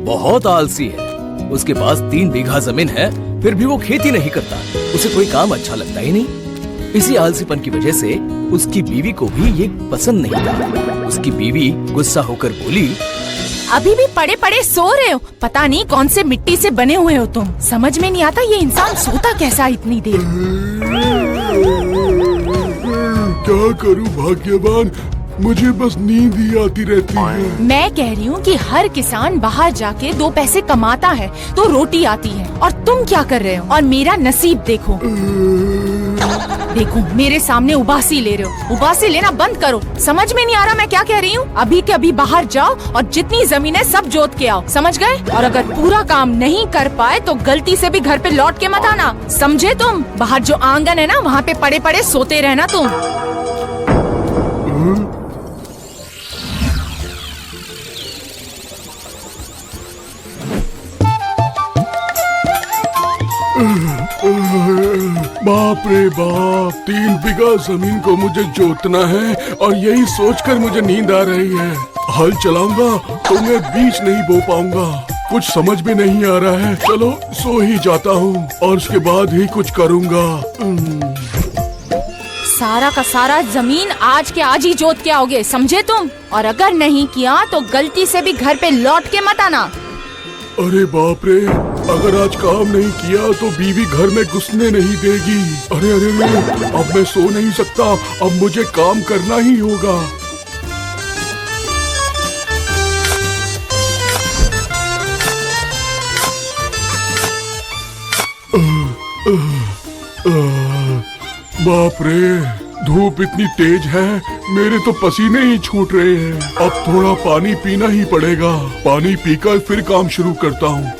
बहुत आलसी है। उसके पास 3 बीघा जमीन है, फिर भी वो खेती नहीं करता। उसे कोई काम अच्छा लगता ही नहीं। इसी आलसीपन की वजह से उसकी बीवी को भी ये पसंद नहीं था। उसकी बीवी गुस्सा होकर बोली, अभी भी पड़े पड़े सो रहे हो? पता नहीं कौन से मिट्टी से बने हुए हो तुम। समझ में नहीं आता ये इंसान सोता कैसा इतनी देर। क्या करूं भाग्यवान, मुझे बस नींद ही आती रहती है। मैं कह रही हूँ कि हर किसान बाहर जाके 2 पैसे कमाता है तो रोटी आती है, और तुम क्या कर रहे हो? और मेरा नसीब देखो। देखो मेरे सामने उबासी ले रहे हो। उबासी लेना बंद करो। समझ में नहीं आ रहा मैं क्या कह रही हूँ? अभी के अभी बाहर जाओ और जितनी जमीन है सब जोत के आओ, समझ गए? और अगर पूरा काम नहीं कर पाए तो गलती से भी घर पे लौट के मत आना, समझे तुम? बाहर जो आंगन है ना, वहाँ पे पड़े पड़े सोते रहना तुम। बाप रे बाप, 3 बीघा जमीन को मुझे जोतना है और यही सोचकर मुझे नींद आ रही है। हल चलाऊंगा तो मैं बीज नहीं बो पाऊंगा। कुछ समझ में नहीं आ रहा है। चलो सो ही जाता हूँ और उसके बाद ही कुछ करूँगा। सारा का सारा जमीन आज के आज ही जोत के आओगे, समझे तुम? और अगर नहीं किया तो गलती से भी घर पे लौट के मत आना। अरे बाप रे, अगर आज काम नहीं किया तो बीवी घर में घुसने नहीं देगी। अरे अरे अरे, अब मैं सो नहीं सकता, अब मुझे काम करना ही होगा। बाप रे, धूप इतनी तेज है, मेरे तो पसीने ही छूट रहे हैं। अब थोड़ा पानी पीना ही पड़ेगा। पानी पीकर फिर काम शुरू करता हूँ।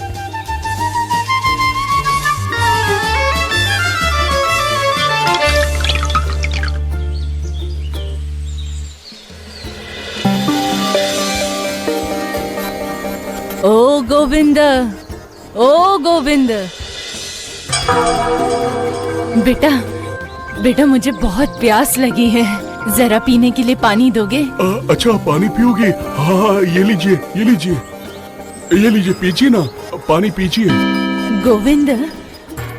ओ गोविंद, ओ गोविंद। बेटा बेटा, मुझे बहुत प्यास लगी है, जरा पीने के लिए पानी दोगे? अच्छा पानी पियोगे? हाँ ये लीजिए, ये लीजिए, ये लीजिए, पीजिए ना, पानी पीजिए। गोविंद,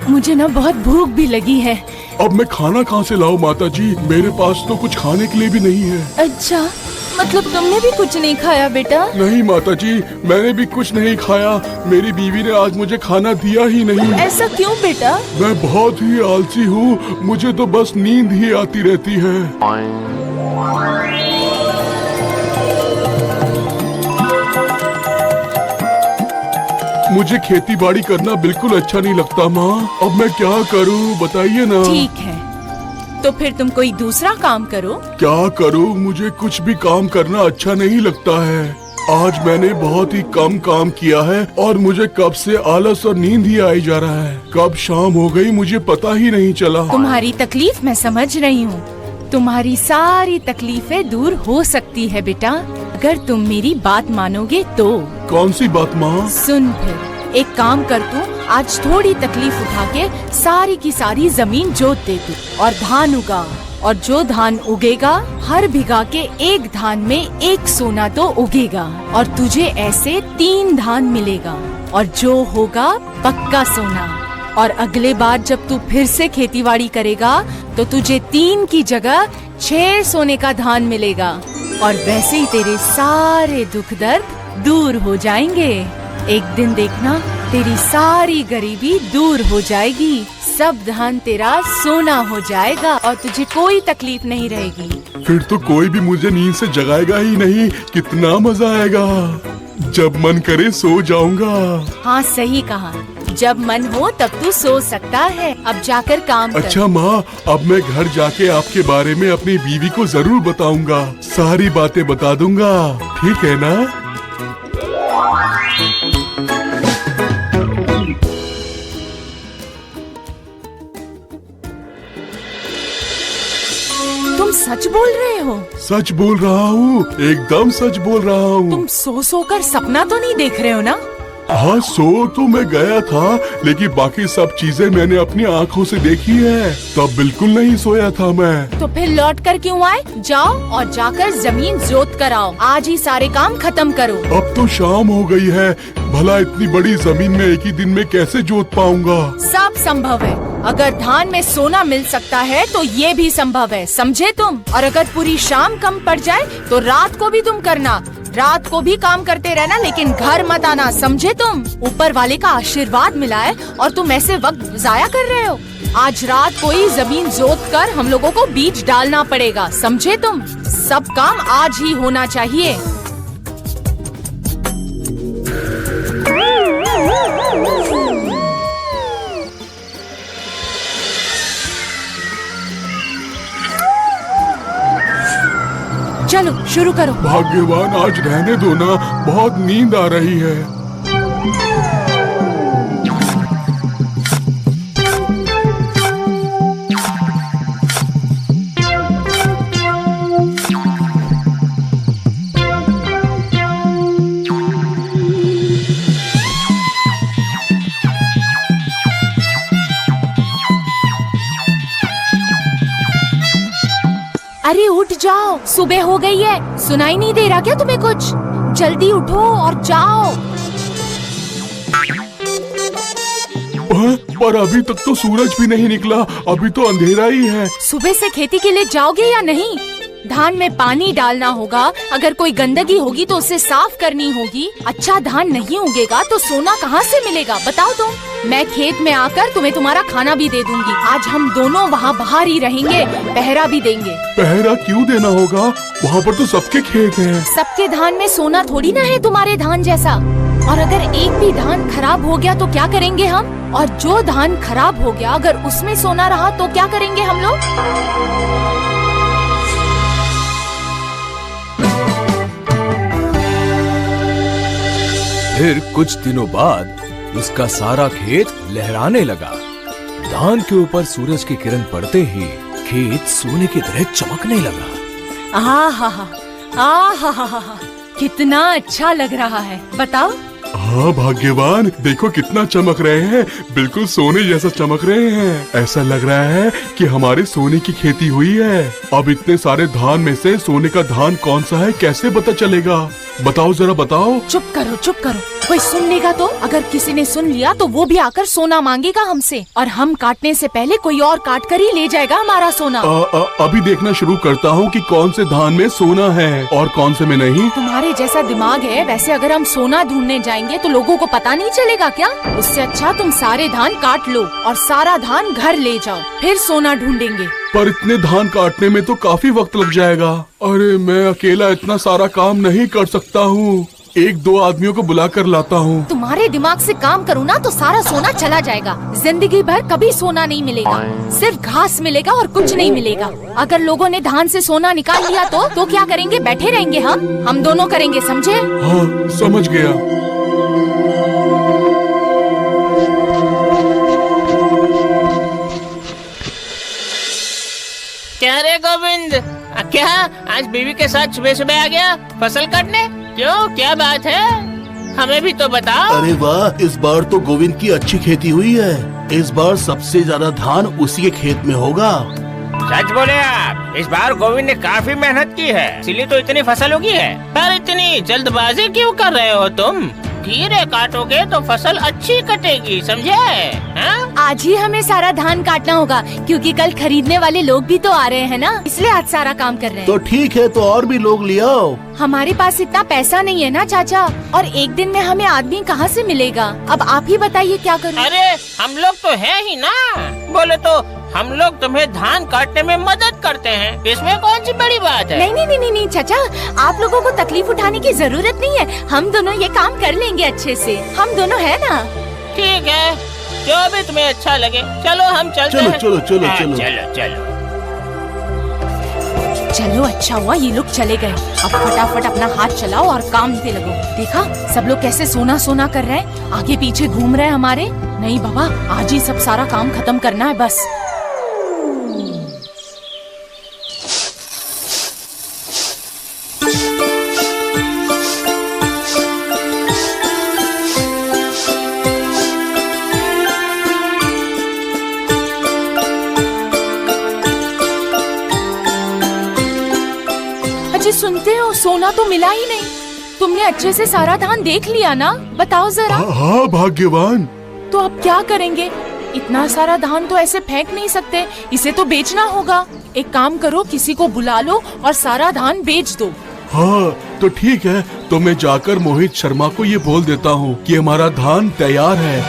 मुझे ना बहुत भूख भी लगी है। अब मैं खाना कहाँ से लाऊं माता जी? मेरे पास तो कुछ खाने के लिए भी नहीं है। अच्छा, मतलब तुमने भी कुछ नहीं खाया बेटा? नहीं माता जी, मैंने भी कुछ नहीं खाया। मेरी बीवी ने आज मुझे खाना दिया ही नहीं। ऐसा क्यों बेटा? मैं बहुत ही आलसी हूँ, मुझे तो बस नींद ही आती रहती है। मुझे खेती बाड़ी करना बिल्कुल अच्छा नहीं लगता माँ। अब मैं क्या करूँ बताइए ना। ठीक है, तो फिर तुम कोई दूसरा काम करो। क्या करूँ? मुझे कुछ भी काम करना अच्छा नहीं लगता है। आज मैंने बहुत ही कम काम किया है और मुझे कब से आलस और नींद ही आई जा रहा है। कब शाम हो गई मुझे पता ही नहीं चला। तुम्हारी तकलीफ मैं समझ रही हूँ। तुम्हारी सारी तकलीफें दूर हो सकती है बेटा, अगर तुम मेरी बात मानोगे तो। कौन सी बात माँ? सुन फिर, एक काम कर तू, आज थोड़ी तकलीफ उठा के सारी की सारी जमीन जोत दे तू और धान उगा। और जो धान उगेगा, हर बीघा के 1 धान में 1 सोना तो उगेगा और तुझे ऐसे 3 धान मिलेगा, और जो होगा पक्का सोना। और अगले बार जब तू फिर से खेतीबाड़ी करेगा तो तुझे 3 की जगह 6 सोने का धान मिलेगा, और वैसे ही तेरे सारे दुख दर्द दूर हो जाएंगे। एक दिन देखना, तेरी सारी गरीबी दूर हो जाएगी, सब धान तेरा सोना हो जाएगा और तुझे कोई तकलीफ नहीं रहेगी। फिर तो कोई भी मुझे नींद से जगाएगा ही नहीं। कितना मजा आएगा। जब मन करे सो जाऊंगा। हाँ सही कहा, जब मन हो तब तू सो सकता है। अब जाकर काम कर। अच्छा माँ, अब मैं घर जाके आपके बारे में अपनी बीवी को जरूर बताऊंगा। सारी बातें बता दूंगा, ठीक है ना? तुम सच बोल रहे हो? सच बोल रहा हूँ, एकदम सच बोल रहा हूँ। तुम सो कर सपना तो नहीं देख रहे हो ना? हाँ, सो तो मैं गया था, लेकिन बाकी सब चीजें मैंने अपनी आँखों से देखी है। तब बिल्कुल नहीं सोया था मैं। तो फिर लौट कर क्यों आए? जाओ और जाकर जमीन जोत कर आओ। आज ही सारे काम खत्म करो। अब तो शाम हो गई है, भला इतनी बड़ी जमीन में एक ही दिन में कैसे जोत पाऊंगा? सब संभव है। अगर धान में सोना मिल सकता है तो ये भी संभव है, समझे तुम? और अगर पूरी शाम कम पड़ जाए तो रात को भी तुम करना। रात को भी काम करते रहना, लेकिन घर मत आना, समझे तुम? ऊपर वाले का आशीर्वाद मिला है और तुम ऐसे वक्त जाया कर रहे हो। आज रात को ही जमीन जोत कर हम लोगों को बीज डालना पड़ेगा, समझे तुम? सब काम आज ही होना चाहिए। चलो शुरू करो। भाग्यवान, आज रहने दो ना, बहुत नींद आ रही है। अरे उठ जाओ, सुबह हो गई है। सुनाई नहीं दे रहा क्या तुम्हें कुछ? जल्दी उठो और जाओ। पर अभी तक तो सूरज भी नहीं निकला, अभी तो अंधेरा ही है। सुबह से खेती के लिए जाओगे या नहीं? धान में पानी डालना होगा, अगर कोई गंदगी होगी तो उसे साफ करनी होगी। अच्छा धान नहीं उगेगा तो सोना कहाँ से मिलेगा, बताओ तुम? मैं खेत में आकर तुम्हें तुम्हारा खाना भी दे दूंगी। आज हम दोनों वहाँ बाहर ही रहेंगे, पहरा भी देंगे। पहरा क्यों देना होगा? वहाँ पर तो सबके खेत हैं। सबके धान में सोना थोड़ी ना है तुम्हारे धान जैसा। और अगर एक भी धान खराब हो गया तो क्या करेंगे हम? और जो धान खराब हो गया अगर उसमें सोना रहा तो क्या करेंगे हम लोग? फिर कुछ दिनों बाद उसका सारा खेत लहराने लगा। धान के ऊपर सूरज की किरण पड़ते ही खेत सोने की तरह चमकने लगा। आहा, कितना अच्छा लग रहा है, बताओ। हाँ भाग्यवान, देखो कितना चमक रहे हैं, बिल्कुल सोने जैसा चमक रहे हैं। ऐसा लग रहा है कि हमारे सोने की खेती हुई है। अब इतने सारे धान में से सोने का धान कौन सा है, कैसे पता चलेगा? बताओ जरा बताओ। चुप करो, चुप करो। कोई सुन लेगा तो? अगर किसी ने सुन लिया तो वो भी आकर सोना मांगेगा हमसे, और हम काटने से पहले कोई और काट कर ही ले जाएगा हमारा सोना। अभी देखना शुरू करता हूँ कि कौन से धान में सोना है और कौन से में नहीं। तुम्हारे जैसा दिमाग है, वैसे अगर हम सोना ढूंढने जाएंगे तो लोगों को पता नहीं चलेगा क्या? उससे अच्छा तुम सारे धान काट लो और सारा धान घर ले जाओ, फिर सोना ढूंढेंगे। पर इतने धान काटने में तो काफी वक्त लग जाएगा। अरे मैं अकेला इतना सारा काम नहीं कर सकता हूँ, एक दो आदमियों को बुला कर लाता हूँ। तुम्हारे दिमाग से काम करूँ ना तो सारा सोना चला जाएगा। जिंदगी भर कभी सोना नहीं मिलेगा, सिर्फ घास मिलेगा और कुछ नहीं मिलेगा। अगर लोगों ने धान से सोना निकाल लिया तो क्या करेंगे? बैठे रहेंगे हम दोनों करेंगे, समझे? हाँ समझ गया। क्या रे गोविंद, क्या आज बीवी के साथ सुबह सुबह आ गया फसल काटने? क्यों, क्या बात है? हमें भी तो बताओ। अरे वाह, इस बार तो गोविंद की अच्छी खेती हुई है। इस बार सबसे ज्यादा धान उसी के खेत में होगा। सच बोले आप, इस बार गोविंद ने काफी मेहनत की है, इसीलिए तो इतनी फसल उगी है। पर इतनी जल्दबाजी क्यों कर रहे हो तुम? धीरे काटोगे तो फसल अच्छी कटेगी, समझे? हाँ? आज ही हमें सारा धान काटना होगा, क्योंकि कल खरीदने वाले लोग भी तो आ रहे हैं ना, इसलिए आज सारा काम कर रहे हैं। तो ठीक है, तो और भी लोग ले आओ। हमारे पास इतना पैसा नहीं है ना चाचा, और एक दिन में हमें आदमी कहाँ से मिलेगा? अब आप ही बताइए क्या करूँ? अरे हम लोग तो है ही ना, बोले तो हम लोग तुम्हें धान काटने में मदद करते हैं, इसमें कौन सी बड़ी बात है? नहीं चाचा, आप लोगों को तकलीफ उठाने की जरूरत नहीं है। हम दोनों ये काम कर लेंगे अच्छे से, हम दोनों है ना। ठीक है, जो भी तुम्हें अच्छा लगे। चलो हम चलते हैं। चलो चलो चलो चलो चलो। चलो अच्छा हुआ ये लोग चले गए। अब फटाफट अपना हाथ चलाओ और काम पे लगो। देखा सब लोग कैसे सोना सोना कर रहे हैं, आगे पीछे घूम रहे हैं हमारे। नहीं बाबा, आज ही सब सारा काम खत्म करना है बस। सोना तो मिला ही नहीं। तुमने अच्छे से सारा धान देख लिया ना? बताओ जरा। हाँ भाग्यवान। तो अब क्या करेंगे? इतना सारा धान तो ऐसे फेंक नहीं सकते, इसे तो बेचना होगा। एक काम करो, किसी को बुला लो और सारा धान बेच दो। हाँ तो ठीक है, तो मैं जाकर मोहित शर्मा को ये बोल देता हूँ कि हमारा धान तैयार है।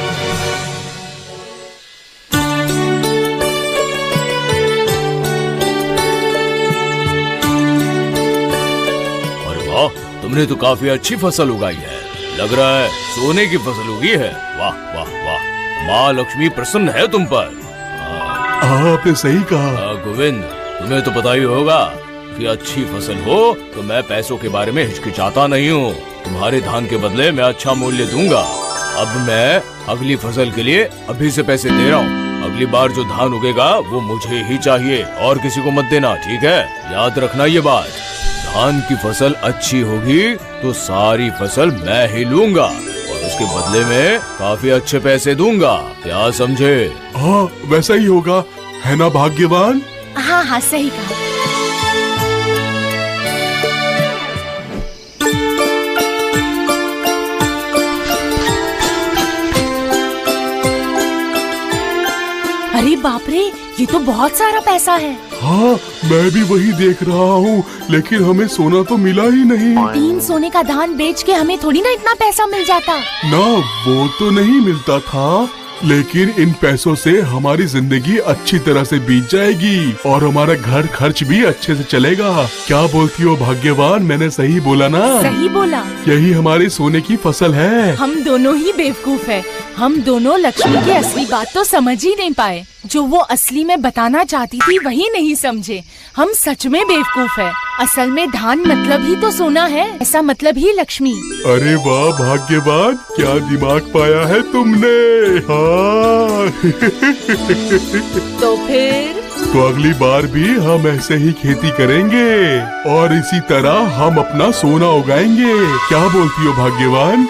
अरे वाह, तुमने तो काफी अच्छी फसल उगाई है। लग रहा है सोने की फसल उगी है। वाह वाह वाह, माँ लक्ष्मी प्रसन्न है तुम पर। आपने सही कहा। गोविंद, तुम्हें तो पता ही होगा कि अच्छी फसल हो तो मैं पैसों के बारे में हिचकिचाता नहीं हूँ। तुम्हारे धान के बदले मैं अच्छा मूल्य दूंगा। अब मैं अगली फसल के लिए अभी से पैसे दे रहा हूँ। अगली बार जो धान उगेगा वो मुझे ही चाहिए और किसी को मत देना, ठीक है? याद रखना ये बात। धान की फसल अच्छी होगी तो सारी फसल मैं ही लूंगा और उसके बदले में काफी अच्छे पैसे दूंगा। क्या समझे? हाँ वैसा ही होगा, है ना भाग्यवान? हाँ हाँ सही कहा। अरे बाप रे, ये तो बहुत सारा पैसा है। हाँ मैं भी वही देख रहा हूँ, लेकिन हमें सोना तो मिला ही नहीं। 3 सोने का धान बेच के हमें थोड़ी ना इतना पैसा मिल जाता। ना वो तो नहीं मिलता था, लेकिन इन पैसों से हमारी जिंदगी अच्छी तरह से बीत जाएगी और हमारा घर खर्च भी अच्छे से चलेगा। क्या बोलती हो भाग्यवान, मैंने सही बोला ना? सही बोला। यही हमारी सोने की फसल है। हम दोनों ही बेवकूफ है। हम दोनों लक्ष्मी की असली बात तो समझ ही नहीं पाए। जो वो असली में बताना चाहती थी वही नहीं समझे। हम सच में बेवकूफ है। असल में धान मतलब ही तो सोना है, ऐसा मतलब ही लक्ष्मी। अरे वाह भाग्यवान, क्या दिमाग पाया है तुमने। हाँ तो फिर तो अगली बार भी हम ऐसे ही खेती करेंगे और इसी तरह हम अपना सोना उगाएंगे। क्या बोलती हो भाग्यवान?